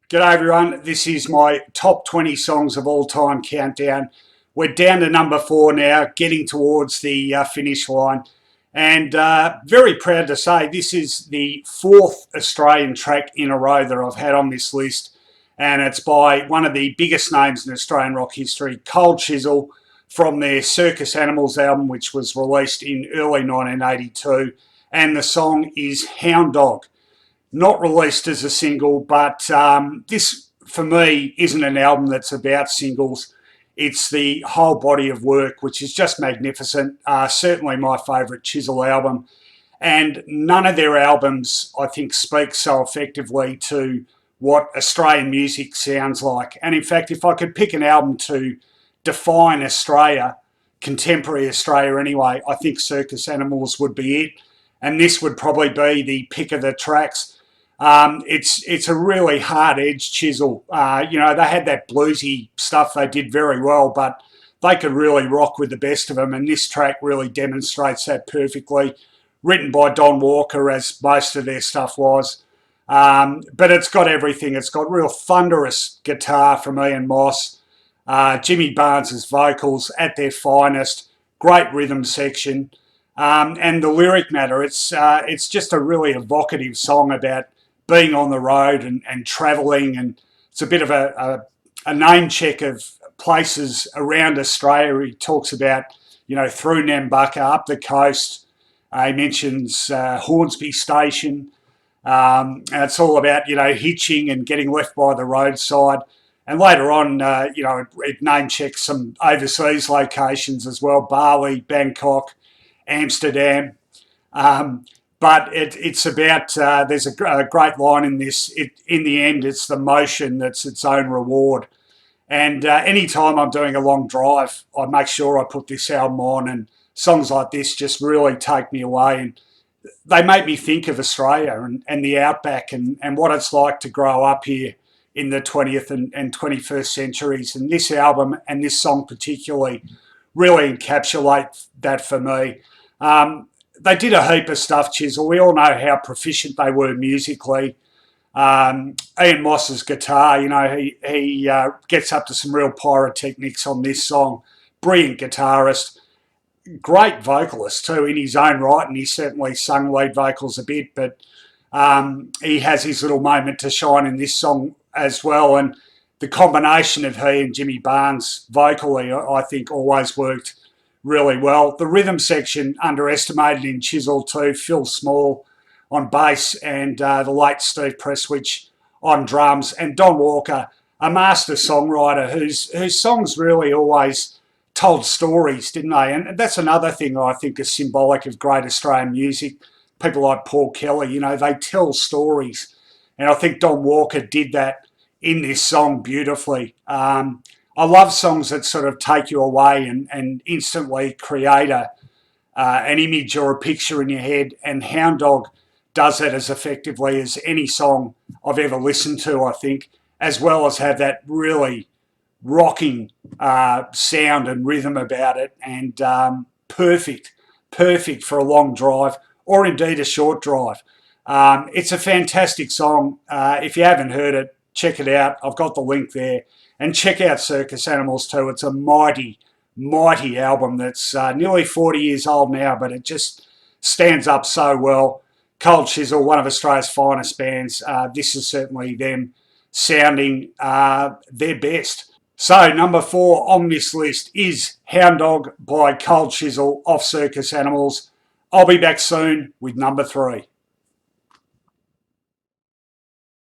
G'day everyone, this is my top 20 songs of all time countdown. We're down to number 4 now, getting towards the finish line. And very proud to say this is the 4th Australian track in a row that I've had on this list. And it's by one of the biggest names in Australian rock history, Chisel, from their Circus Animals album, which was released in early 1982. And the song is Hound Dog. Not released as a single, but this, for me, isn't an album that's about singles. It's the whole body of work, which is just magnificent. Certainly my favourite Chisel album. And none of their albums, I think, speak so effectively to what Australian music sounds like. And in fact, if I could pick an album to define Australia, contemporary Australia anyway, I think Circus Animals would be it. And this would probably be the pick of the tracks. It's a really hard-edged Chisel. They had that bluesy stuff they did very well, but they could really rock with the best of them, and this track really demonstrates that perfectly. Written by Don Walker, as most of their stuff was. But it's got everything. It's got real thunderous guitar from Ian Moss. Jimmy Barnes's vocals at their finest. Great rhythm section. And the lyric matter, it's just a really evocative song about being on the road and travelling, and it's a bit of a name check of places around Australia. He talks about, through Nambucca, up the coast. He mentions Hornsby Station. And it's all about, hitching and getting left by the roadside. And later on, it name checks some overseas locations as well, Bali, Bangkok, Amsterdam. But it's about, there's a great line in this, in the end, it's the motion that's its own reward. And anytime I'm doing a long drive, I make sure I put this album on, and songs like this just really take me away. And they make me think of Australia and the outback and what it's like to grow up here in the 20th and 21st centuries. And this album and this song particularly really encapsulate that for me. They did a heap of stuff, Chisel. We all know how proficient they were musically. Ian Moss's guitar, he gets up to some real pyrotechnics on this song. Brilliant guitarist. Great vocalist too in his own right, and he certainly sung lead vocals a bit, but he has his little moment to shine in this song as well. And the combination of he and Jimmy Barnes vocally, I think, always worked really well. The rhythm section underestimated in Chisel too. Phil Small on bass, and the late Steve Presswich on drums, and Don Walker, a master songwriter whose songs really always told stories, didn't they? And that's another thing I think is symbolic of great Australian music. People like Paul Kelly, they tell stories, and I think Don Walker did that in this song beautifully. I love songs that sort of take you away and instantly create an image or a picture in your head, and Hound Dog does that as effectively as any song I've ever listened to, I think, as well as have that really rocking sound and rhythm about it, and perfect for a long drive or indeed a short drive. It's a fantastic song. If you haven't heard it, check it out. I've got the link there. And check out Circus Animals too. It's a mighty album that's nearly 40 years old now, but it just stands up so well. Chisel, one of Australia's finest bands. This is certainly them sounding their best. So number 4 on this list is Hound Dog by Chisel off Circus Animals. I'll be back soon with number 3.